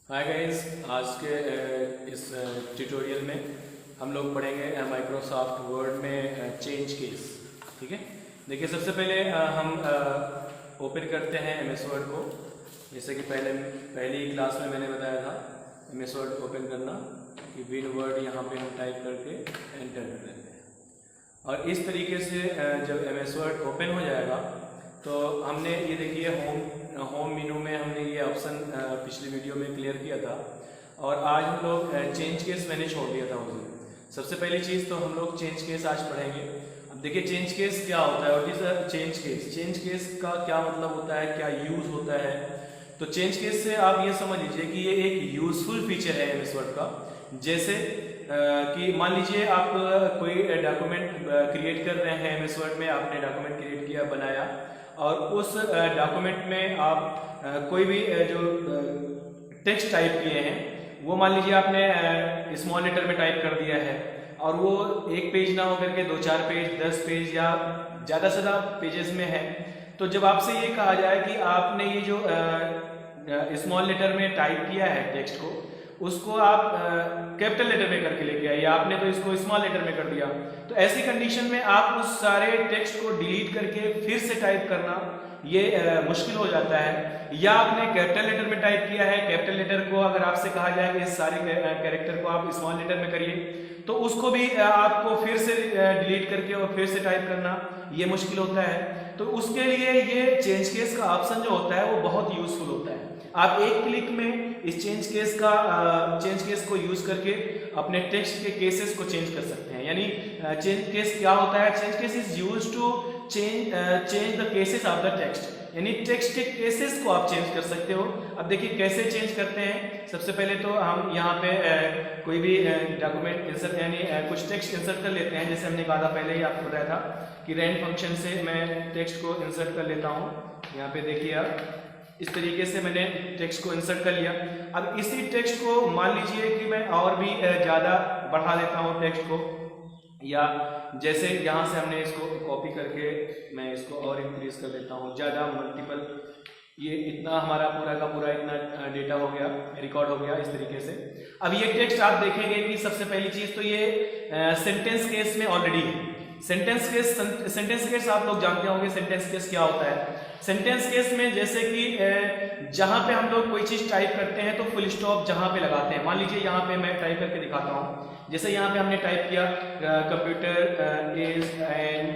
Hi guys, आज के इस ट्यूटोरियल में हम लोग पढ़ेंगे माइक्रोसॉफ्ट वर्ड में चेंज केस। ठीक है, देखिए सबसे पहले हम ओपन करते हैं एमएस वर्ड को। जैसे कि पहली क्लास में मैंने बताया था एमएस वर्ड ओपन करना कि विन वर्ड यहाँ पे हम टाइप करके एंटर कर देते हैं। और इस तरीके से जब एमएस वर्ड ओपन हो जाएगा तो हमने ये देखिए होम मेनू में हमने ये ऑप्शन पिछली वीडियो में क्लियर किया था और आज हम लोग चेंज केस मैंने छोड़ दिया था उस दिन। सबसे पहली चीज़ तो हम लोग चेंज केस आज पढ़ेंगे। अब देखिए चेंज केस क्या होता है और is change case, change case का क्या मतलब होता है, क्या यूज़ होता है। तो चेंज केस से आप ये समझ लीजिए कि ये एक यूजफुल फीचर है एमएस वर्ड का। जैसे कि मान लीजिए आप कोई डॉक्यूमेंट क्रिएट कर रहे हैं एमएस वर्ड में, आपने डॉक्यूमेंट क्रिएट किया, बनाया और उस डॉक्यूमेंट में आप कोई भी जो टेक्स्ट टाइप किए हैं वो मान लीजिए आपने स्मॉल लेटर में टाइप कर दिया है और वो एक पेज ना होकर के 2-4 पेज, 10 पेज या ज़्यादा से ज़्यादा पेजेस में है। तो जब आपसे ये कहा जाए कि आपने ये जो स्मॉल लेटर में टाइप किया है टेक्स्ट को, उसको आप कैपिटल लेटर में करके लेके आए या आपने तो इसको स्मॉल लेटर में कर दिया, तो ऐसी कंडीशन में आप उस सारे टेक्स्ट को डिलीट करके फिर से टाइप करना ये मुश्किल हो जाता है। या आपने कैपिटल लेटर में टाइप किया है, कैपिटल लेटर को अगर आपसे कहा जाए कि इस सारे कैरेक्टर को आप स्मॉल लेटर में करिए तो उसको भी आपको फिर से डिलीट करके और फिर से टाइप करना ये मुश्किल होता है। तो उसके लिए ये चेंज केस का ऑप्शन जो होता है वो बहुत यूजफुल होता है। आप एक क्लिक में इस चेंज केस को यूज करके अपने टेक्स्ट के केसेस को चेंज कर सकते हैं। यानी चेंज केस क्या होता है, change case is used to change the cases of the text, यानी टेक्स्ट के केसेस को आप चेंज कर सकते हो। अब देखिए कैसे चेंज करते हैं। सबसे पहले तो हम यहाँ पे कोई भी डॉक्यूमेंट इंसर्ट यानी कुछ टेक्स्ट इंसर्ट कर लेते हैं। जैसे हमने कहा था पहले ही आपको बताया था कि रैंड फंक्शन से मैं टेक्स्ट को इंसर्ट कर लेता हूँ। यहाँ पे देखिए आप इस तरीके से मैंने टेक्स्ट को इंसर्ट कर लिया। अब इसी टेक्स्ट को मान लीजिए कि मैं और भी ज़्यादा बढ़ा देता हूँ टेक्स्ट को, या जैसे यहाँ से हमने इसको कॉपी करके मैं इसको और इंक्रीज कर देता हूँ ज़्यादा मल्टीपल। ये इतना हमारा पूरा का पूरा इतना डेटा हो गया, रिकॉर्ड हो गया इस तरीके से। अब ये टेक्स्ट आप देखेंगे कि सबसे पहली चीज़ तो ये सेंटेंस केस में ऑलरेडी है। सेंटेंस केस आप लोग जानते होंगे सेंटेंस केस क्या होता है। सेंटेंस केस में जैसे कि जहां पे हम लोग कोई चीज टाइप करते हैं तो फुल स्टॉप जहां पे लगाते हैं। मान लीजिए यहाँ पे मैं टाइप करके दिखाता हूँ। जैसे यहाँ पे हमने टाइप किया computer is an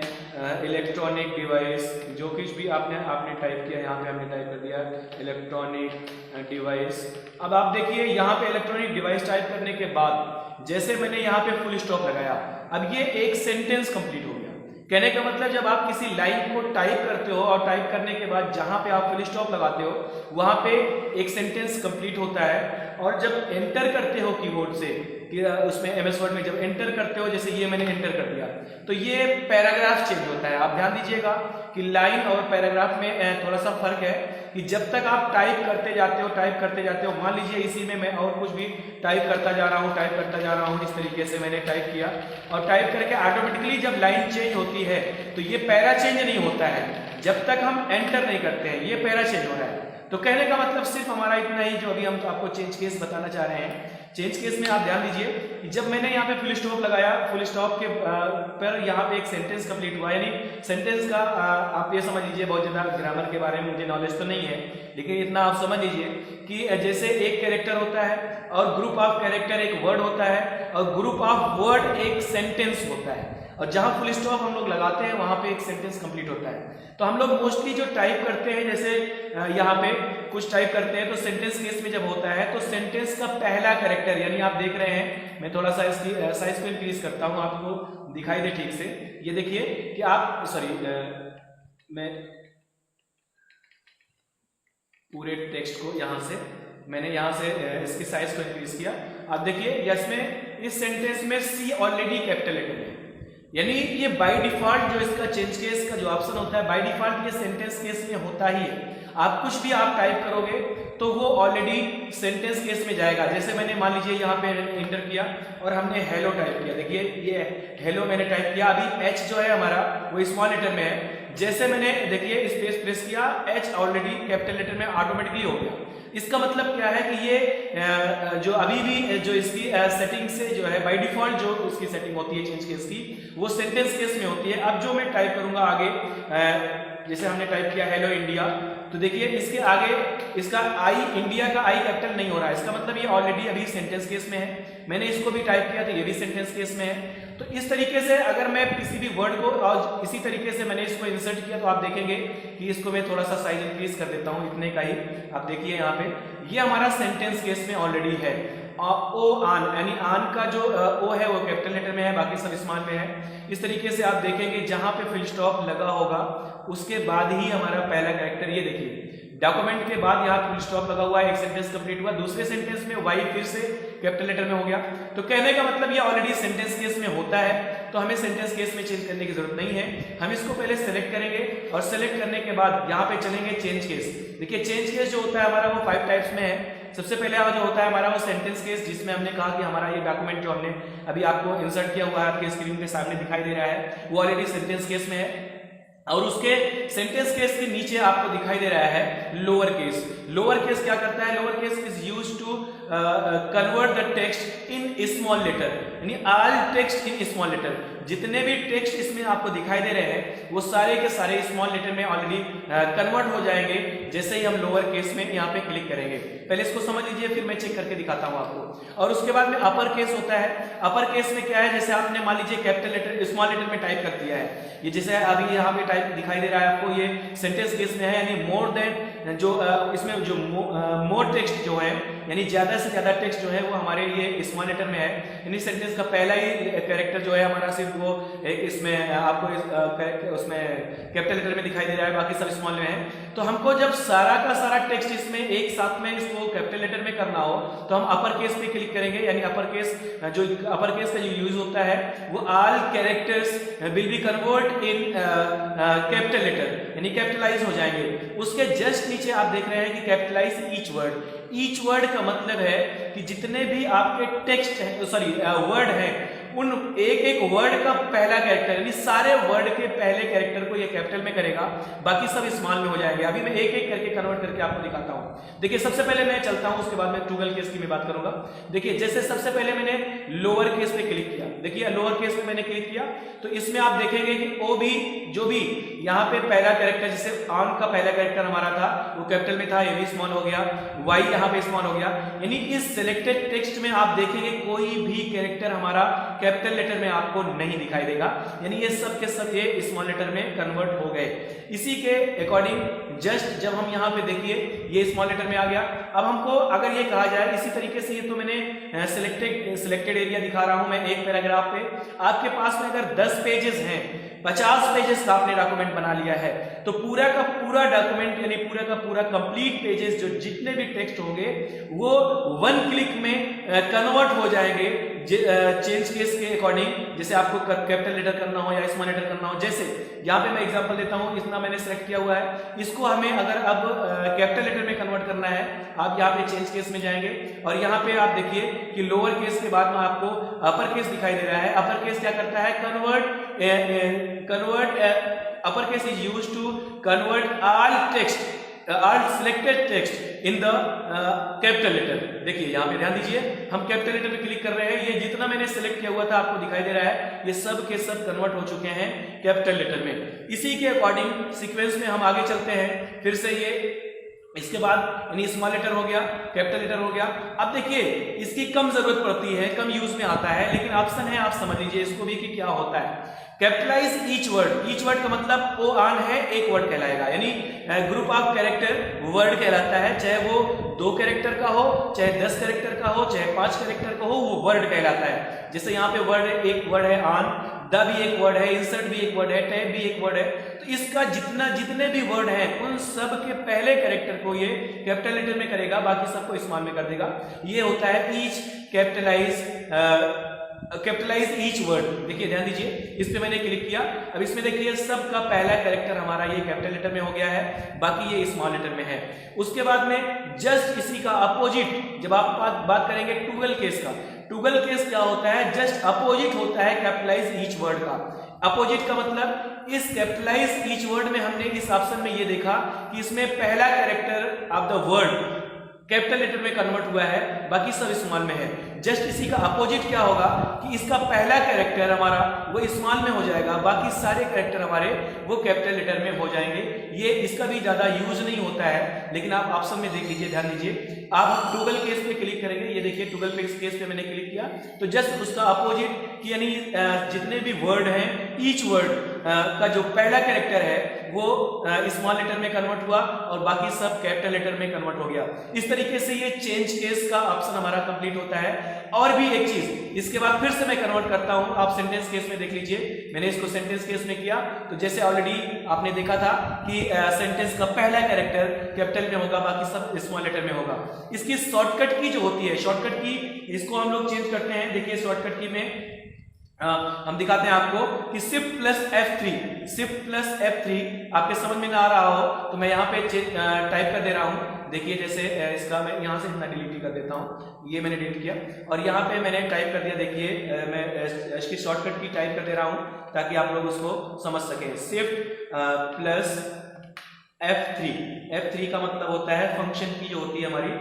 electronic device, जो कुछ भी आपने टाइप किया यहाँ पे हमने टाइप कर दिया इलेक्ट्रॉनिक डिवाइस। अब आप देखिए यहाँ पे इलेक्ट्रॉनिक डिवाइस टाइप करने के बाद जैसे मैंने यहाँ पे फुल स्टॉप लगाया, अब ये एक सेंटेंस कंप्लीट हो गया। कहने का मतलब जब आप किसी लाइन को टाइप करते हो और टाइप करने के बाद जहां पे आप फुल स्टॉप लगाते हो वहां पे एक सेंटेंस कंप्लीट होता है। और जब एंटर करते हो कीबोर्ड से कि उसमें एमएस वर्ड में जब एंटर करते हो, जैसे ये मैंने एंटर कर दिया, तो ये पैराग्राफ चेंज होता है। आप ध्यान दीजिएगा कि लाइन और पैराग्राफ में थोड़ा सा फर्क है कि जब तक आप टाइप करते जाते हो, मान लीजिए इसी में मैं और कुछ भी टाइप करता जा रहा हूँ, इस तरीके से मैंने टाइप किया और टाइप करके ऑटोमेटिकली जब लाइन चेंज होती है तो ये पैरा चेंज नहीं होता है जब तक हम एंटर नहीं करते हैं, ये पैरा चेंज हो रहा है। तो कहने का मतलब सिर्फ हमारा इतना ही जो अभी हम आपको चेंज केस बताना चाह रहे हैं। चेंज केस में आप ध्यान दीजिए कि जब मैंने यहाँ पे फुल स्टॉप लगाया, फुल स्टॉप के पर यहाँ पे एक सेंटेंस कंप्लीट हुआ। यानी सेंटेंस का आप ये समझ लीजिए, बहुत ज़्यादा ग्रामर के बारे में मुझे नॉलेज तो नहीं है, लेकिन इतना आप समझ लीजिए कि जैसे एक कैरेक्टर होता है और ग्रुप ऑफ कैरेक्टर एक वर्ड होता है और ग्रुप ऑफ वर्ड एक सेंटेंस होता है, और जहां फुल स्टॉप हम लोग लगाते हैं वहां पे एक सेंटेंस कंप्लीट होता है। तो हम लोग मोस्टली जो टाइप करते हैं, जैसे यहाँ पे कुछ टाइप करते हैं तो सेंटेंस केस में जब होता है तो सेंटेंस का पहला कैरेक्टर, यानी आप देख रहे हैं, मैं थोड़ा सा इसकी साइज को इंक्रीज करता हूं आपको दिखाई दे ठीक से। ये देखिए कि आप मैं पूरे टेक्स्ट को मैंने यहाँ से इसकी साइज को इंक्रीज किया। आप देखिए इसमें इस सेंटेंस में सी ऑलरेडी कैपिटल लेटर है, यानी ये बाय डिफॉल्ट जो इसका चेंज केस का जो ऑप्शन होता है बाय डिफॉल्ट ये सेंटेंस केस में होता ही है। आप कुछ भी आप टाइप करोगे तो वो ऑलरेडी सेंटेंस केस में जाएगा। जैसे मैंने मान लीजिए यहाँ पे एंटर किया और हमने हेलो टाइप किया, देखिए ये हेलो मैंने टाइप किया। अभी एच जो है हमारा वो स्मॉल लेटर में है, जैसे मैंने देखिए स्पेस प्रेस किया, एच ऑलरेडी कैपिटल लेटर में ऑटोमेटिकली हो गया। इसका मतलब क्या है कि ये जो अभी भी जो इसकी सेटिंग से जो है बाय डिफॉल्ट जो इसकी सेटिंग होती है चेंज केस की, वो सेंटेंस केस में होती है। अब जो मैं टाइप करूंगा आगे, जैसे हमने टाइप किया हेलो इंडिया, तो देखिए इसके आगे इसका आई, इंडिया का आई कैपिटल नहीं हो रहा है, इसका मतलब ये ऑलरेडी अभी सेंटेंस केस में है। मैंने इसको भी टाइप किया तो ये भी सेंटेंस केस में है। तो इस तरीके से अगर मैं किसी भी वर्ड को, और इसी तरीके से मैंने इसको इंसर्ट किया, तो आप देखेंगे कि इसको मैं थोड़ा सा साइज इंक्रीज कर देता हूं, इतने का ही। आप देखिए यहाँ पे ये हमारा सेंटेंस केस में ऑलरेडी है। ओ आन, यानी आन का जो ओ है वो कैपिटल लेटर में है, बाकी सब स्मॉल में है। इस तरीके से आप देखेंगे जहां पे फुल स्टॉप लगा होगा उसके बाद ही हमारा पहला कैरेक्टर, ये देखिए डॉक्यूमेंट के बाद यहाँ फुल स्टॉप लगा हुआ है, एक सेंटेंस कंप्लीट हुआ, दूसरे सेंटेंस में वाई फिर से कैपिटल लेटर में हो गया। तो कहने का मतलब ये ऑलरेडी सेंटेंस केस में होता है, तो हमें सेंटेंस केस में चेंज करने की जरूरत नहीं है। हम इसको पहले सेलेक्ट करेंगे और सेलेक्ट करने के बाद यहाँ पे चलेंगे चेंज केस। देखिए चेंज केस जो होता है हमारा वो 5 टाइप्स में है। सबसे पहले जो होता है हमारा वो सेंटेंस केस, जिसमें हमने कहा कि हमारा ये डॉक्यूमेंट जो हमने अभी आपको इंसर्ट किया हुआ है आपके स्क्रीन के सामने दिखाई दे रहा है, वो ऑलरेडी सेंटेंस केस में है। और उसके सेंटेंस केस के नीचे आपको दिखाई दे रहा है लोअर केस। लोअर केस क्या करता है? Lower case is used to convert the text in small letter, यानी all text in small letter. जितने भी टेक्स्ट इसमें आपको दिखाई दे रहे हैं वो सारे के सारे स्मॉल लेटर में ऑलरेडी कन्वर्ट हो जाएंगे जैसे ही हम लोअर केस में यहाँ पे क्लिक करेंगे। पहले इसको समझ लीजिए, फिर मैं चेक करके दिखाता हूँ आपको। और उसके बाद में अपर केस होता है। अपर केस में क्या है, जैसे आपने मान लीजिए कैपिटल लेटर स्मॉल लेटर में टाइप कर दिया है, ये जैसे अभी यहाँ पे टाइप दिखाई दे रहा है आपको, ये सेंटेंस केस में है, यानी मोर देन जो इसमें जो मोर टेक्स्ट जो है, यानी ज्यादा से ज्यादा टेक्स्ट जो है वो हमारे ये स्मॉल लेटर में है। यानी सेंटेंस का पहला ही कैरेक्टर जो है हमारा सिर्फ वो एक इसमें आपको उसमें कैपिटल लेटर में दिखाई दे रहा है, बाकी सब स्मॉल में है। तो हमको जब सारा का सारा टेक्स्ट इसमें एक साथ में इसको कैपिटल लेटर में करना हो तो हम अपर केस पे क्लिक करेंगे, यानी अपर केस जो अपर केस का जो यूज होता है वो all characters will be convert in capital letter, यानी कैपिटलाइज हो जाएंगे। उसके जस्ट नीचे आप देख रहे हैं कि capitalize each word. Each word का मतलब है कि जितने भी आपके टेक्स्ट है, सॉरी वर्ड है, उन एक एक वर्ड का पहला कैरेक्टर, यानी सारे वर्ड के पहले कैरेक्टर को ये कैपिटल में करेगा, बाकी सब स्मॉल में हो जाएंगे। अभी मैं एक एक करके कन्वर्ट करके आपको दिखाता हूं। देखिए सबसे पहले मैं चलता हूं, उसके बाद मैं ट्रूगल केस की मैं बात करूंगा। देखिए जैसे सबसे पहले मैंने लोअर केस पे क्लिक किया, देखिए लोअर केस में मैंने क्लिक किया तो इसमें आप देखेंगे कि ओ भी जो भी यहाँ पे पहला कैरेक्टर, जैसे ऑन का पहला कैरेक्टर हमारा था वो कैपिटल में था, ये भी स्मॉल हो गया, वाई यहाँ पे स्मॉल हो गया। यानी इस सिलेक्टेड टेक्स्ट में आप देखेंगे कोई भी कैरेक्टर हमारा कैपिटल लेटर में आपको नहीं दिखाई देगा, यानी ये सब के सब ये स्मॉल लेटर में कन्वर्ट हो गए। इसी के अकॉर्डिंग जस्ट जब हम यहाँ पे देखिए ये स्मॉल लेटर में आ गया। अब हमको अगर ये कहा जाए इसी तरीके से, ये तो मैंने सिलेक्टेड एरिया दिखा रहा हूं मैं एक पैराग्राफ पे, आपके पास में अगर 10 पेजेस हैं, 50 पेजेस का आपने डॉक्यूमेंट बना लिया है, तो पूरा का पूरा डॉक्यूमेंट यानी पूरा का पूरा कंप्लीट पेजेस जो जितने भी टेक्स्ट होंगे वो 1 क्लिक में कन्वर्ट हो जाएंगे चेंज केस के अकॉर्डिंग। जैसे आपको कैपिटल लेटर करना हो या स्मॉल लेटर करना हो, जैसे यहाँ पे मैं एग्जांपल देता हूँ, इतना मैंने सेलेक्ट किया हुआ है, इसको हमें अगर अब कैपिटल लेटर में कन्वर्ट करना है, आप यहाँ पे चेंज केस में जाएंगे और यहाँ पे आप देखिए कि लोअर केस के बाद में आपको अपर केस दिखाई दे रहा है। अपर केस क्या करता है? Convert upper case is used to convert all text, all selected text in the capital letter. देखिए यहाँ पे ध्यान दीजिए, हम कैपिटल लेटर पे क्लिक कर रहे हैं, ये जितना मैंने सेलेक्ट किया हुआ था आपको दिखाई दे रहा है, ये सब के सब कन्वर्ट हो चुके हैं कैपिटल लेटर में। इसी के अकॉर्डिंग सीक्वेंस में हम आगे चलते हैं। फिर से ये इसके बाद यानी स्मॉल लेटर हो गया, कैपिटल लेटर हो गया। अब देखिए इसकी कम जरूरत पड़ती है, कम यूज में आता है, लेकिन ऑप्शन है, आप समझ लीजिए इसको भी कि क्या होता है। Capitalize each word, each word का मतलब ओ आन है, एक वर्ड कहलाएगा, यानी ग्रुप ऑफ कैरेक्टर वर्ड कहलाता है, चाहे वो 2 कैरेक्टर का हो, चाहे 10 कैरेक्टर का हो, चाहे 5 कैरेक्टर का हो, वो वर्ड कहलाता है। जैसे यहाँ पे वर्ड एक वर्ड है ऑन, द भी एक वर्ड है, इंसर्ट भी एक वर्ड है, टैब भी एक वर्ड है। तो इसका जितने भी वर्ड हैं उन सब के पहले कैरेक्टर को ये कैपिटल लेटर में करेगा, बाकी सबको स्मॉल में कर देगा। ये होता है ईच कैपिटलाइज ईच वर्ड। देखिए ध्यान दीजिए, इस पे मैंने क्लिक किया, अब इसमें देखिए सबका पहला कैरेक्टर हमारा ये कैपिटल लेटर में हो गया है, बाकी ये स्मॉल लेटर में है। उसके बाद में जस्ट इसी का अपोजिट जब आप बात करेंगे ट्रूगल केस का, ट्रूगल केस क्या होता है? जस्ट अपोजिट होता है कैपिटलाइज ईच वर्ड का। अपोजिट का मतलब इस कैपिटलाइज ईच वर्ड में हमने इस ऑप्शन में ये देखा कि इसमें पहला character of the word capital letter में कन्वर्ट हुआ है, बाकी सब स्मॉल में है। जस्ट इसी का अपोजिट क्या होगा कि इसका पहला कैरेक्टर हमारा वो स्मॉल में हो जाएगा, बाकी सारे कैरेक्टर हमारे वो कैपिटल लेटर में हो जाएंगे। ये इसका भी ज्यादा यूज नहीं होता है, लेकिन आप ऑप्शन में देख लीजिए, ध्यान दीजिए। आप टॉगल केस पे क्लिक करेंगे, ये देखिए टॉगल केस पे मैंने क्लिक किया तो जस्ट उसका अपोजिट कि यानी जितने भी वर्ड हैं ईच वर्ड का जो पहला कैरेक्टर है वो स्मॉल लेटर में कन्वर्ट हुआ और बाकी सब कैपिटल लेटर में कन्वर्ट हो गया। इस तरीके से ये चेंज केस का ऑप्शन हमारा कंप्लीट होता है। और भी एक चीज, इसके बाद फिर से मैं कन्वर्ट करता हूं, आप सेंटेंस केस में देख लीजिए। मैंने इसको सेंटेंस केस में किया तो जैसे ऑलरेडी आपने देखा था कि सेंटेंस का पहला कैरेक्टर कैपिटल में होगा, बाकी सब स्मॉल लेटर में होगा। इसकी शॉर्टकट की जो होती है, शॉर्टकट की इसको हम लोग चेंज करते हैं। देखिए शॉर्टकट की में हम दिखाते हैं आपको कि शिफ्ट प्लस F3 आपके समझ में ना आ रहा हो तो मैं यहाँ पे टाइप कर दे रहा हूँ। देखिए जैसे इसका मैं यहाँ से इतना डिलीट कर देता हूँ, ये मैंने डिलीट किया और यहाँ पे मैंने टाइप कर दिया। देखिए मैं इसकी शॉर्टकट की टाइप कर दे रहा हूँ ताकि आप लोग उसको समझ सकें। शिफ्ट प्लस F3 का मतलब होता है फंक्शन की जो होती है हमारी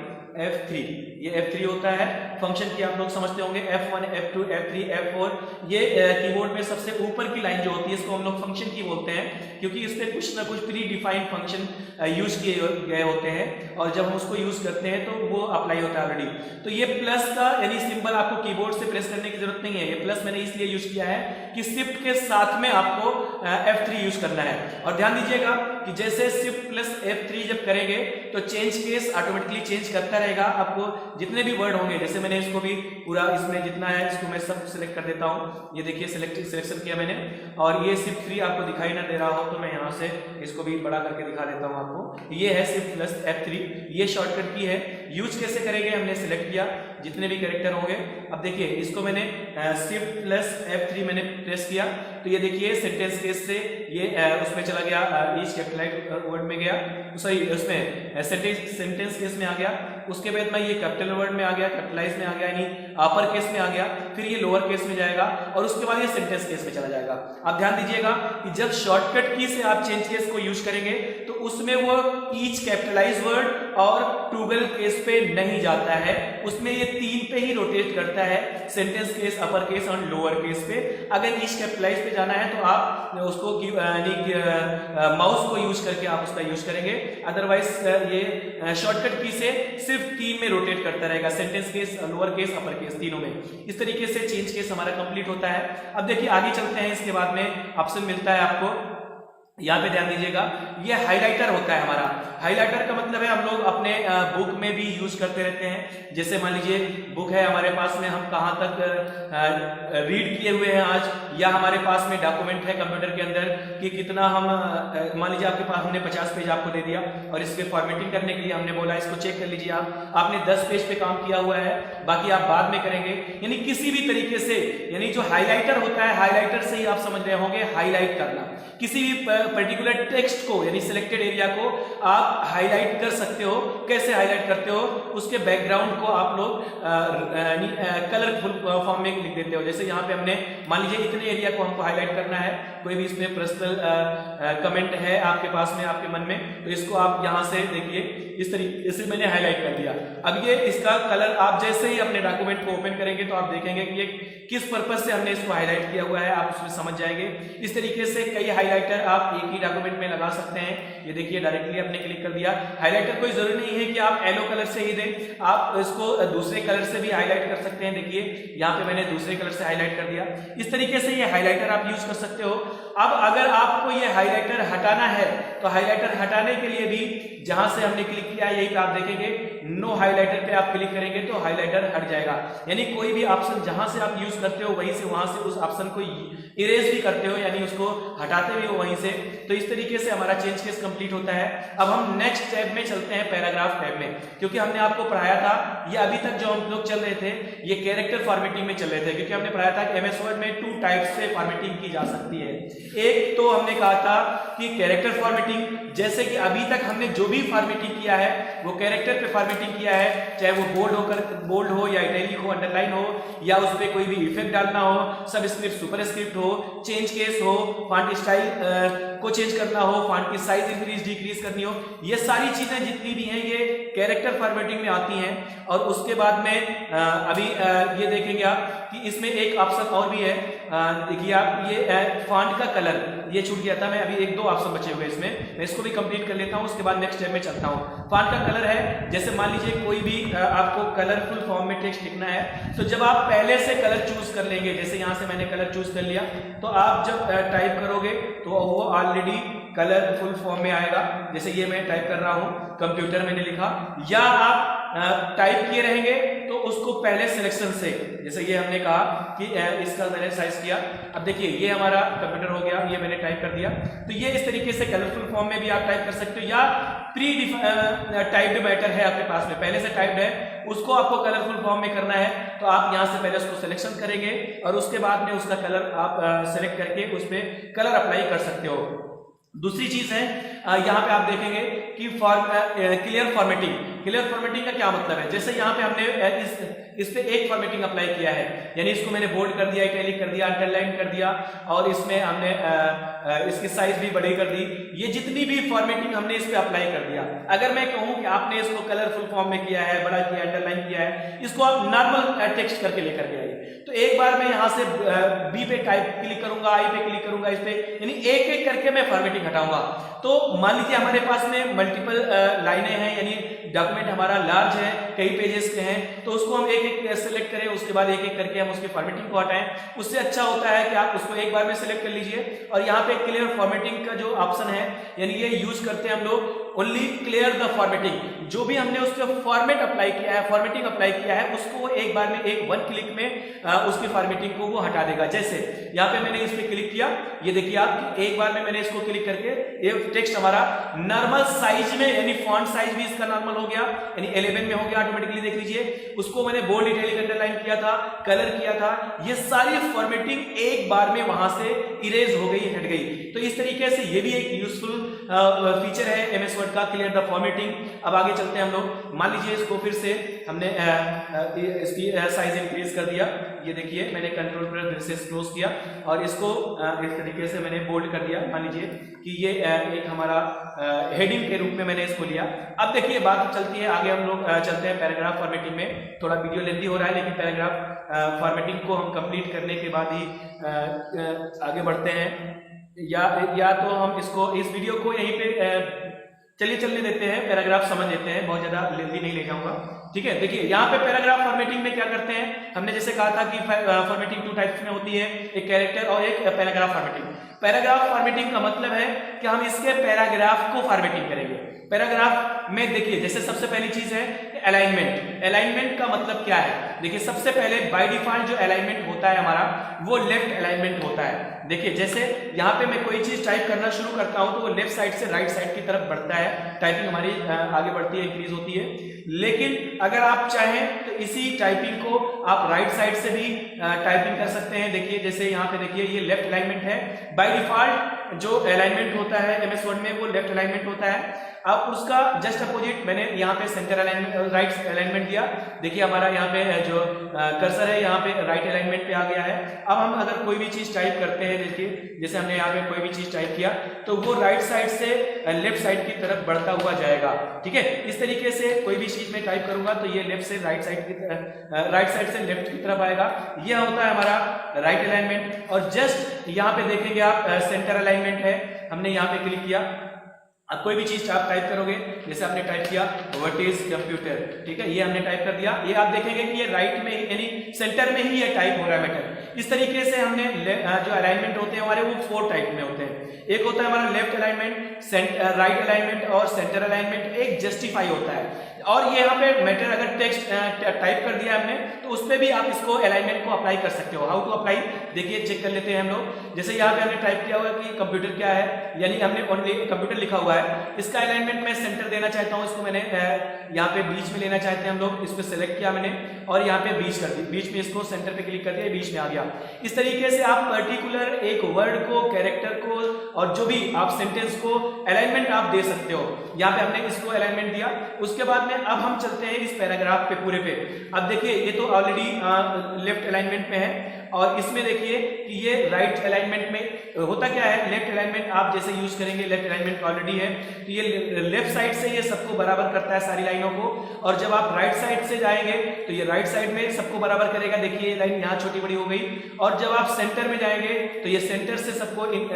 F3, ये F3 होता है फंक्शन की। आप लोग समझते होंगे F1, F2, F3, F4, ये कीबोर्ड में सबसे ऊपर की लाइन जो होती है इसको हम लोग फंक्शन की बोलते हैं, क्योंकि इस पे कुछ ना कुछ प्री डिफाइंड फंक्शन यूज किए गए होते हैं और जब हम उसको यूज करते हैं तो वो अप्लाई होता है ऑलरेडी। तो ये प्लस का यानी सिंबल आपको कीबोर्ड से प्रेस करने की जरूरत नहीं है। ये प्लस मैंने इसलिए यूज किया है कि शिफ्ट के साथ में आपको F3 यूज करना है। और ध्यान दीजिएगा कि जैसे शिफ्ट प्लस F3 जब करेंगे तो चेंज केस ऑटोमेटिकली चेंज करता रहेगा। आपको जितने भी वर्ड होंगे, जैसे मैंने इसको भी पूरा इसमें जितना है इसको मैं सब सिलेक्ट कर देता हूं। ये देखिए सिलेक्शन किया मैंने और ये शिफ्ट 3 आपको दिखाई ना दे रहा हो तो मैं यहां से इसको भी बड़ा करके दिखा देता हूं आपको। ये है शिफ्ट प्लस F3, ये शॉर्टकट की है। यूज कैसे करेंगे, हमने सिलेक्ट किया जितने भी कैरेक्टर होंगे। अब देखिए इसको मैंने शिफ्ट प्लस F3 मैंने प्रेस किया तो ये देखिए सेंटेंस केस से ये उसमें चला गया, ईच कैपिटलाइज्ड वर्ड में गया, सॉरी उसमें सेंटेंस केस में आ गया। उसके बाद में ये कैपिटल वर्ड में आ गया, कैपिटलाइज में आ गया, यानी अपर केस में आ गया, फिर ये लोअर केस में जाएगा और उसके बाद ये सेंटेंस केस में चला जाएगा। आप ध्यान दीजिएगा कि जब शॉर्टकट की से आप चेंज केस को यूज करेंगे तो उसमें वो ईच कैपिटलाइज वर्ड और टॉगल केस पे नहीं जाता है, उसमें ये 3 पे ही रोटेट करता है, सेंटेंस केस, अपर केस और लोअर केस पे। अगर ईच कैपिटलाइज पे जाना है तो आप उसको माउस को यूज करके आप उसका यूज करेंगे, अदरवाइज ये शॉर्टकट की से सिर्फ 3 में रोटेट करता रहेगा, sentence case, lower case, upper case, तीनों में। इस तरीके से चेंज केस हमारा कंप्लीट होता है। अब देखिए आगे चलते हैं, इसके बाद में ऑप्शन मिलता है आपको, यहाँ पे ध्यान दीजिएगा, ये हाइलाइटर होता है हमारा। हाइलाइटर का मतलब है हम लोग अपने बुक में भी यूज करते रहते हैं। जैसे मान लीजिए बुक है हमारे पास में, हम कहाँ तक रीड किए हुए हैं आज, या हमारे पास में डॉक्यूमेंट है कंप्यूटर के अंदर कि कितना हम मान लीजिए आपके पास हमने 50 पेज आपको दे दिया और इसके फॉर्मेटिंग करने के लिए हमने बोला इसको चेक कर लीजिए आपने 10 पेज पे काम किया हुआ है, बाकी आप बाद में करेंगे। यानी किसी भी तरीके से, यानी जो हाईलाइटर होता है, हाईलाइटर से ही आप समझ रहे होंगे हाईलाइट करना, किसी भी पर्टिकुलर टेक्स्ट को यानी सिलेक्टेड एरिया को आप हाईलाइट कर सकते हो। कैसे हाईलाइट करते हो, उसके बैकग्राउंड को आप लोग कलरफुल फॉर्म में लिख देते हो। जैसे यहाँ पे हमने मान लीजिए इतने एरिया को हमको हाईलाइट करना है, कोई भी इसमें पर्सनल कमेंट है आपके पास में, आपके मन में, तो इसको आप यहाँ से देखिए इस तरीके से मैंने हाईलाइट कर दिया। अब ये इसका कलर आप जैसे ही अपने डॉक्यूमेंट को ओपन करेंगे तो आप देखेंगे कि ये किस पर्पज से हमने इसको हाईलाइट किया हुआ है, आप उसमें समझ जाएंगे। इस तरीके से कई हाईलाइटर आप एक ही डॉक्यूमेंट में लगा सकते हैं। ये देखिए डायरेक्टली आपने क्लिक कर दिया। हाईलाइटर कोई जरूरी नहीं है कि आप येलो कलर से ही दें, आप इसको दूसरे कलर से भी हाईलाइट कर सकते हैं। देखिए यहाँ पे मैंने दूसरे कलर से हाईलाइट कर दिया। इस तरीके से ये हाईलाइटर आप यूज कर सकते हो। अब अगर आपको ये हाईलाइटर हटाना है तो हाईलाइटर हटाने के लिए भी जहां से हमने क्लिक किया है यही पे आप देखेंगे नो हाईलाइटर पे आप क्लिक करेंगे तो हाईलाइटर हट जाएगा। यानी कोई भी ऑप्शन जहां से आप यूज करते हो वहीं से वहां से उस ऑप्शन को इरेज भी करते हो, यानी उसको हटाते भी हो वहीं से। तो इस तरीके से हमारा चेंज केस कंप्लीट होता है। अब हम नेक्स्ट टैब में चलते हैं, पैराग्राफ टैब में, क्योंकि हमने आपको पढ़ाया था, ये अभी तक जो हम लोग चल रहे थे ये कैरेक्टर फॉर्मेटिंग में चल रहे थे, क्योंकि हमने पढ़ाया था कि एमएस वर्ड में 2 टाइप्स से फॉर्मेटिंग की जा सकती है। एक तो हमने कहा था कि कैरेक्टर फॉर्मेटिंग, जैसे कि अभी तक हमने जो भी फॉर्मेटिंग किया है वो कैरेक्टर पे फॉर्मेटिंग किया है, चाहे वो बोल्ड हो या इटैलिक हो, अंडरलाइन हो, या उस पर कोई भी इफेक्ट डालना हो, सबस्क्रिप्ट सुपरस्क्रिप्ट हो, चेंज केस हो, फॉन्ट स्टाइल को चेंज करना हो, फॉन्ट की साइज इंक्रीज डिक्रीज करनी हो, ये सारी चीजें जितनी भी हैं ये कैरेक्टर फॉर्मेटिंग में आती हैं। और उसके बाद में अभी ये देखेंगे आप कि इसमें एक ऑप्शन और भी है, देखिए आप ये फॉन्ट का कलर ये छूट गया था, मैं अभी 1-2 ऑप्शन बचे हुए इसमें, मैं इसको भी कंप्लीट कर लेता हूं, उसके बाद नेक्स्ट स्टेप में चलता हूं। फॉन्ट का कलर है, जैसे मान लीजिए कोई भी आपको कलरफुल फॉर्म में टेक्स्ट लिखना है, तो जब आप पहले से कलर चूज कर लेंगे, जैसे यहां से मैंने कलर चूज कर लिया, तो आप जब टाइप करोगे तो वो ऑलरेडी कलरफुल फॉर्म में आएगा। जैसे ये मैं टाइप कर रहा हूं, कंप्यूटर मैंने लिखा, या आप टाइप किए रहेंगे तो उसको पहले सिलेक्शन से, जैसे ये हमने कहा कि इसका मैंने साइज किया, अब देखिए ये हमारा कंप्यूटर हो गया, ये मैंने टाइप कर दिया, तो ये इस तरीके से कलरफुल फॉर्म में भी आप टाइप कर सकते हो, या प्री टाइप्ड मैटर है आपके पास में, पहले से टाइप्ड है, उसको आपको कलरफुल फॉर्म में करना है, तो आप यहां से पहले उसको सिलेक्शन करेंगे और उसके बाद में उसका कलर आप सिलेक्ट करके उस पर कलर अप्लाई कर सकते हो। दूसरी चीज है, यहाँ पे आप देखेंगे कि क्लियर फॉर्मेटिंग का क्या मतलब है। जैसे यहाँ पे हमने इस पे एक फॉर्मेटिंग अप्लाई किया है, यानी इसको मैंने बोल्ड कर दिया, इटैलिक कर दिया, अंडरलाइन कर दिया, और इसमें हमने इसकी साइज भी बड़ी कर दी, ये जितनी भी फॉर्मेटिंग हमने इस पे अप्लाई कर दिया। अगर मैं कहूं कि आपने इसको कलरफुल फॉर्म में किया है, बड़ा किया, अंडरलाइन किया है, इसको आप नॉर्मल टेक्स्ट करके लेकर के आइए, तो एक बार मैं यहाँ से बी पे टाइप क्लिक करूंगा, आई पे क्लिक करूंगा, इस पे, यानी एक एक करके मैं फॉर्मेटिंग हटाऊंगा। तो मान लीजिए हमारे पास में मल्टीपल लाइनें हैं, यानी डॉक्यूमेंट हमारा लार्ज है, कई पेजेस के हैं, तो उसको हम एक एक सेलेक्ट करें, उसके बाद एक एक करके हम उसकी फॉर्मेटिंग को हटाएं। उससे अच्छा होता है कि आप उसको एक बार में सेलेक्ट कर लीजिए, और यहाँ पे क्लियर फॉर्मेटिंग का जो ऑप्शन है, यानी ये यूज करते हैं हम लोग ओनली क्लियर द फॉर्मेटिंग, जो भी हमने उसके फॉर्मेटिंग अप्लाई किया है उसको एक बार में एक 1 क्लिक में उसकी फॉर्मेटिंग को वो हटा देगा। जैसे यहाँ पे मैंने इस पे क्लिक किया, ये देखिए आप, एक बार में मैंने इसको क्लिक करके ये टेक्स्ट हमारा नॉर्मल साइज में, यानी फॉन्ट साइज भी इसका नॉर्मल हो गया, यानी 11 में हो गया ऑटोमेटिकली, देख लीजिए। उसको मैंने बोल्ड, इटैलिक, अंडरलाइन किया था, कलर किया था, ये सारी फॉर्मेटिंग एक बार में वहां से इरेज हो गई, हट गई। तो इस तरीके से ये भी एक यूजफुल फीचर है एमएस वर्ड का, क्लियर द फॉर्मेटिंग। अब आगे चलते हैं हम लोग, मान लीजिए इसको फिर से हमने इसकी साइज इंक्रीज कर दिया, ये देखिए मैंने कंट्रोल पर फिर से क्लोज किया और इसको इस तरीके से मैंने बोल्ड कर दिया। मान लीजिए कि ये एक हमारा हेडिंग के रूप में मैंने इसको लिया। अब देखिए बात चलती है आगे, हम लोग चलते हैं पैराग्राफ फॉर्मेटिंग में। थोड़ा वीडियो लेंथी हो रहा है, लेकिन पैराग्राफ फॉर्मेटिंग को हम कंप्लीट करने के बाद ही आगे बढ़ते हैं, या तो हम इस वीडियो को यहीं पे चलने देते हैं, पैराग्राफ समझ लेते हैं, बहुत ज्यादा लेंथी नहीं ले जाऊंगा, ठीक है। देखिए यहाँ पे पैराग्राफ फॉर्मेटिंग में क्या करते हैं, हमने जैसे कहा था कि फॉर्मेटिंग 2 टाइप्स में होती है, एक कैरेक्टर और एक पैराग्राफ फॉर्मेटिंग। पैराग्राफ फॉर्मेटिंग का मतलब है कि हम इसके पैराग्राफ को फॉर्मेटिंग करेंगे। पैराग्राफ में देखिए, जैसे सबसे पहली चीज है अलाइनमेंट। अलाइनमेंट का मतलब क्या है, देखिए सबसे पहले बाय डिफॉल्ट जो अलाइनमेंट होता है हमारा, वो लेफ्ट अलाइनमेंट होता है। देखिए जैसे यहाँ पे मैं कोई चीज टाइप करना शुरू करता हूं तो वो लेफ्ट साइड से राइट साइड की तरफ बढ़ता है, टाइपिंग हमारी आगे बढ़ती है, इंक्रीज होती है। लेकिन अगर आप चाहें तो इसी टाइपिंग को आप राइट साइड से भी टाइपिंग कर सकते हैं। देखिए जैसे यहाँ पे देखिए ये लेफ्ट अलाइनमेंट है, बाय डिफॉल्ट जो अलाइनमेंट होता है एमएस वर्ड में वो लेफ्ट अलाइनमेंट होता है। अब उसका जस्ट अपोजिट मैंने यहाँ पे सेंटर अलाइनमेंट, राइट अलाइनमेंट दिया। देखिए हमारा यहाँ पे जो कर्सर है यहाँ पे राइट अलाइनमेंट पे आ गया है। अब हम अगर कोई भी चीज टाइप करते हैं, देखिए जैसे हमने यहाँ पे कोई भी चीज टाइप किया तो वो राइट साइड से लेफ्ट साइड की तरफ बढ़ता हुआ जाएगा, ठीक है। इस तरीके से कोई भी चीज में टाइप करूंगा तो ये लेफ्ट से राइट साइड की राइट साइड से लेफ्ट की तरफ आएगा। यह होता है हमारा राइट अलाइनमेंट। और जस्ट यहाँ पे देखेंगे आप सेंटर अलाइनमेंट है, हमने यहाँ पे क्लिक किया। अब कोई भी चीज आप टाइप करोगे, जैसे आपने टाइप किया व्हाट इज कंप्यूटर, ठीक है, ये हमने टाइप कर दिया। ये आप देखेंगे कि ये राइट में ही यानी सेंटर में ही ये टाइप हो रहा है मैटर। इस तरीके से हमने जो अलाइनमेंट होते हैं हमारे वो 4 टाइप में होते हैं। एक होता है हमारा लेफ्ट अलाइनमेंट, राइट अलाइनमेंट और सेंटर अलाइनमेंट। एक जस्टिफाई होता है। और ये यहाँ पे मैटर अगर टेक्स्ट टाइप कर दिया हमने तो उस पर भी आप इसको अलाइनमेंट को अप्लाई कर सकते हो। हाउ टू अप्लाई, देखिए चेक कर लेते हैं हम लोग। जैसे यहाँ पे हमने टाइप किया हुआ कि कंप्यूटर क्या है, यानी हमने ओनली कंप्यूटर लिखा हुआ है। इसका अलाइनमेंट मैं सेंटर देना चाहता हूँ, इसको मैंने यहाँ पे बीच में लेना चाहते हैं हम लोग। इस पर सेलेक्ट किया मैंने और यहाँ पे बीच कर दी, बीच में इसको सेंटर पे क्लिक कर दिया, बीच में आ गया। इस तरीके से आप पर्टिकुलर एक वर्ड को, कैरेक्टर को और जो भी आप सेंटेंस को अलाइनमेंट आप दे सकते हो। यहाँ पे हमने इसको अलाइनमेंट दिया। उसके बाद में अब हम चलते हैं इस पैराग्राफ पे पूरे पे। अब देखिए ये तो ऑलरेडी लेफ्ट अलाइनमेंट में है और इसमें देखिए कि ये राइट अलाइनमेंट में होता क्या है, लेफ्ट अलाइनमेंट आप जैसे यूज करेंगे, लेफ्ट अलाइनमेंट ऑलरेडी है तो ये लेफ्ट साइड से ये सबको बराबर करता है सारी लाइनों को, और जब आप राइट साइड से जाएंगे तो ये राइट साइड में सबको बराबर करेगा। देखिए ये लाइन यहाँ छोटी बड़ी हो गई, और जब आप सेंटर में जाएंगे तो ये सेंटर से सबको एक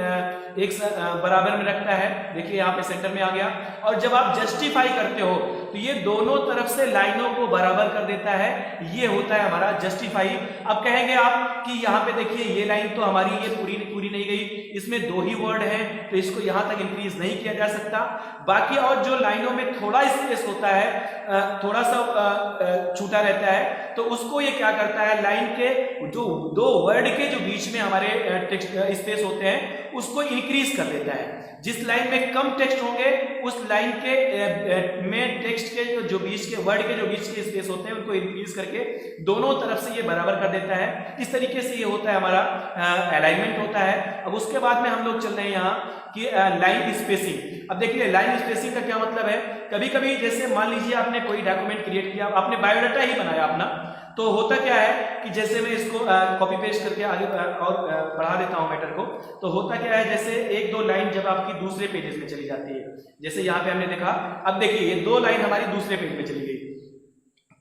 बराबर में रखता है। देखिए यहाँ पे सेंटर में आ गया, और जब आप जस्टिफाई करते हो तो ये दोनों तरफ से लाइनों को बराबर कर देता है। ये होता है हमारा जस्टिफाई। अब कहेंगे आप कि यहाँ पे देखिए ये लाइन तो हमारी ये पूरी नहीं गई, इसमें 2 ही वर्ड हैं तो इसको यहाँ तक इंक्रीज नहीं किया जा सकता। बाकी और जो लाइनों में थोड़ा स्पेस होता है, थोड़ा सा छूटा रहता है, तो उसको ये क्या करता है, लाइन के जो 2 वर्ड के जो बीच में हमारे टेक्स्ट स्पेस होते हैं उसको इंक्रीज कर देता है। जिस लाइन में कम टेक्स्ट होंगे उस लाइन के में टेक्स्ट के जो बीच के वर्ड के जो बीच के स्पेस होते हैं उनको इंक्रीज करके दोनों तरफ से ये बराबर कर देता है। इस तरीके से ये होता है हमारा अलाइनमेंट होता है। अब उसके बाद में हम लोग चल रहे हैं यहाँ कि लाइन स्पेसिंग। अब देखिए लाइन स्पेसिंग का क्या मतलब है, कभी कभी जैसे मान लीजिए आपने कोई डॉक्यूमेंट क्रिएट किया, आपने बायोडाटा ही बनाया अपना, तो होता क्या है कि जैसे मैं इसको कॉपी पेस्ट करके आगे और बढ़ा देता हूं मैटर को, तो होता क्या है जैसे 1-2 लाइन जब आपकी दूसरे पेजेस में चली जाती है, जैसे यहाँ पे हमने देखा, अब देखिए ये 2 लाइन हमारी दूसरे पेज में चली गई,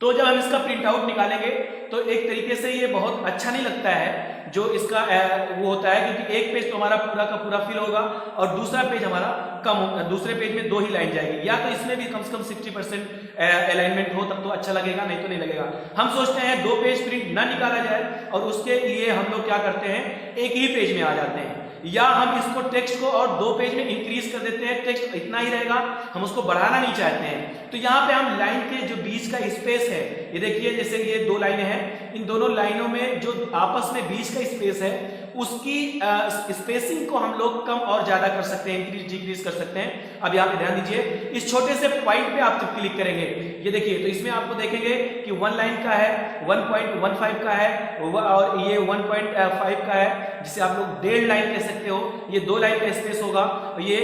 तो जब हम इसका प्रिंट आउट निकालेंगे तो एक तरीके से ये बहुत अच्छा नहीं लगता है जो इसका वो होता है, क्योंकि एक पेज तो हमारा पूरा का पूरा फिल होगा और दूसरा पेज हमारा कम होगा, दूसरे पेज में 2 ही लाइन जाएगी, या तो इसमें भी कम से कम 60% अलाइनमेंट हो तब तो अच्छा लगेगा, नहीं तो नहीं लगेगा। हम सोचते हैं 2 पेज प्रिंट ना निकाला जाए और उसके लिए हम लोग क्या करते हैं, एक ही पेज में आ जाते हैं, या हम इसको टेक्स्ट को और 2 पेज में इंक्रीज कर देते हैं, टेक्स्ट इतना ही रहेगा, हम उसको बढ़ाना नहीं चाहते हैं, तो यहाँ पे हम लाइन के जो बीच का स्पेस है, ये देखिए जैसे ये 2 लाइनें हैं, इन दोनों लाइनों में जो आपस में बीच का स्पेस है उसकी स्पेसिंग को हम लोग कम और ज्यादा कर सकते हैं, इंक्रीज डिक्रीज कर सकते हैं। अब यहाँ पे ध्यान दीजिए, इस छोटे से पॉइंट पे आप जब क्लिक करेंगे, ये देखिए तो इसमें आपको देखेंगे कि 1 लाइन का है, 1.15 का है और ये 1.5 का है, जिसे आप लोग 1.5 लाइन कह सकते हो, ये 2 लाइन का स्पेस होगा, ये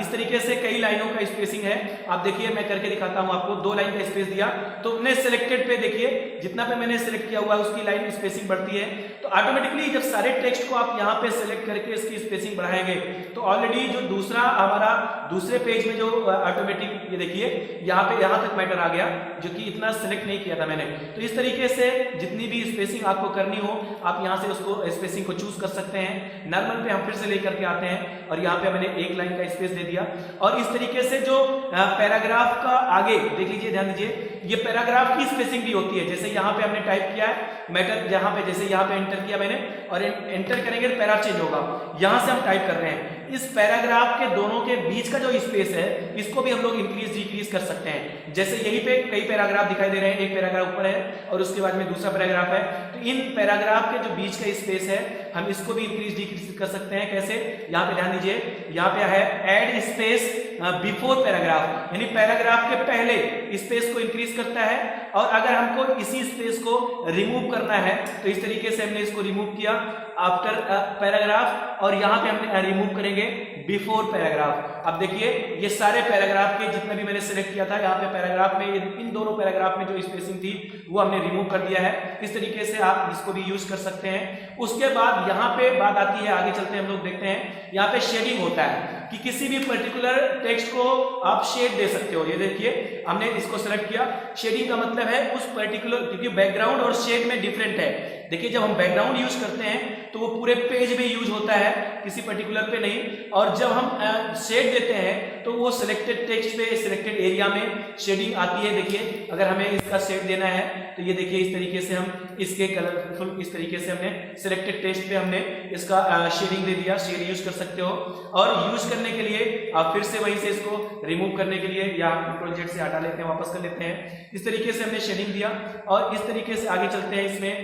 इस तरीके से कई लाइनों का स्पेसिंग है। आप देखिए मैं करके दिखाता हूं आपको, 2 लाइन का स्पेस दिया तो मैंने सिलेक्टेड पे देखिए जितना पे मैंने सिलेक्ट किया हुआ है उसकी लाइन स्पेसिंग बढ़ती है, तो ऑटोमेटिकली जब सारे टेक्स्ट को आप यहाँ पे सिलेक्ट करके इसकी स्पेसिंग बढ़ाएंगे तो ऑलरेडी जो दूसरा हमारा दूसरे पेज में जो ऑटोमेटिक, ये देखिए यहाँ पे यहाँ तक मैटर आ गया जो कि इतना सिलेक्ट नहीं किया था मैंने। तो इस तरीके से जितनी भी स्पेसिंग आपको करनी हो आप यहाँ से उसको स्पेसिंग को चूज कर सकते हैं। नॉर्मल पे हम फिर से लेकर के आते हैं और यहाँ पे मैंने 1 लाइन का स्पेस दे दिया, और इस तरीके से जो पैराग्राफ का आगे देख लीजिए, ध्यान दीजिए, ये पैराग्राफ की स्पेसिंग भी होती है। जैसे यहाँ पे हमने टाइप किया है मैटर, जहाँ पे जैसे यहाँ पे एंटर किया मैंने और एंटर करेंगे तो पैरा चेंज होगा, यहाँ से हम टाइप कर रहे हैं, इस पैराग्राफ के दोनों के बीच का जो स्पेस है इसको भी हम लोग इंक्रीज डिक्रीज कर सकते हैं। जैसे यहीं पे कई पैराग्राफ दिखाई दे रहे हैं, एक पैराग्राफ ऊपर है और उसके बाद में दूसरा पैराग्राफ है, तो इन पैराग्राफ के जो बीच का स्पेस है हम इसको भी इंक्रीज डिक्रीज कर सकते हैं। कैसे, यहाँ पे ध्यान दीजिए, यहाँ पे है ऐड स्पेस बिफोर पैराग्राफ, यानी पैराग्राफ के पहले स्पेस को इंक्रीज करता है, और अगर हमको इसी स्पेस को रिमूव करना है तो इस तरीके से हमने इसको रिमूव किया आफ्टर पैराग्राफ, और यहाँ पे हमने रिमूव करेंगे बिफोर पैराग्राफ। अब देखिए ये सारे पैराग्राफ के जितने भी मैंने सिलेक्ट किया था, यहाँ पे पैराग्राफ में इन दोनों पैराग्राफ में जो स्पेसिंग थी वो हमने रिमूव कर दिया है। इस तरीके से आप इसको भी यूज कर सकते हैं। उसके बाद यहाँ पे बात आती है, आगे चलते हैं हम लोग देखते हैं, यहाँ पे शेडिंग होता है कि किसी भी पर्टिकुलर टेक्स्ट को आप शेड दे सकते हो। ये देखिए हमने इसको सेलेक्ट किया, शेडिंग का मतलब है उस पर्टिकुलर, क्योंकि बैकग्राउंड और शेड में डिफरेंट है। देखिए जब हम बैकग्राउंड यूज करते हैं तो वो पूरे पेज में यूज होता है, किसी पर्टिकुलर पे नहीं, और जब हम शेड देते हैं तो वो सिलेक्टेड टेक्स्ट पे सिलेक्टेड एरिया में शेडिंग आती है। देखिए अगर हमें इसका शेड देना है तो ये देखिए इस तरीके से हम इसके कलरफुल, इस तरीके से हमने सिलेक्टेड टेक्स्ट पे हमने इसका शेडिंग दे दिया। शेड यूज कर सकते हो, और यूज करने के लिए आप फिर से वहीं से इसको रिमूव करने के लिए या कंट्रोल जेड से हटा लेते हैं, वापस कर लेते हैं। इस तरीके से हमने शेडिंग दिया, और इस तरीके से आगे चलते हैं। इसमें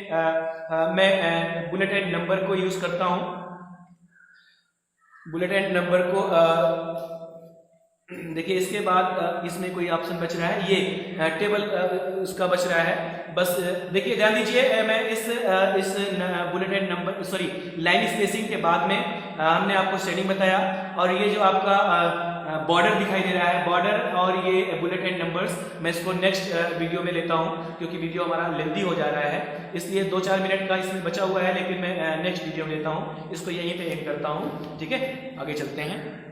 मैं बुलेट एंड नंबर को यूज करता हूं। बुलेट एंड नंबर को देखिए, इसके बाद इसमें कोई ऑप्शन बच रहा है, ये टेबल उसका बच रहा है। बस देखिए ध्यान दीजिए, मैं इस bullet and number, sorry, line spacing के बाद में हमने आपको शेडिंग बताया, और ये जो आपका बॉर्डर दिखाई दे रहा है, बॉर्डर और ये बुलेट एंड नंबर्स, मैं इसको नेक्स्ट वीडियो में लेता हूँ क्योंकि वीडियो हमारा लेंथी हो जा रहा है, इसलिए 2-4 मिनट का इसमें बचा हुआ है, लेकिन मैं नेक्स्ट वीडियो में लेता हूँ, इसको यहीं पे एंड करता हूँ। ठीक है, आगे चलते हैं।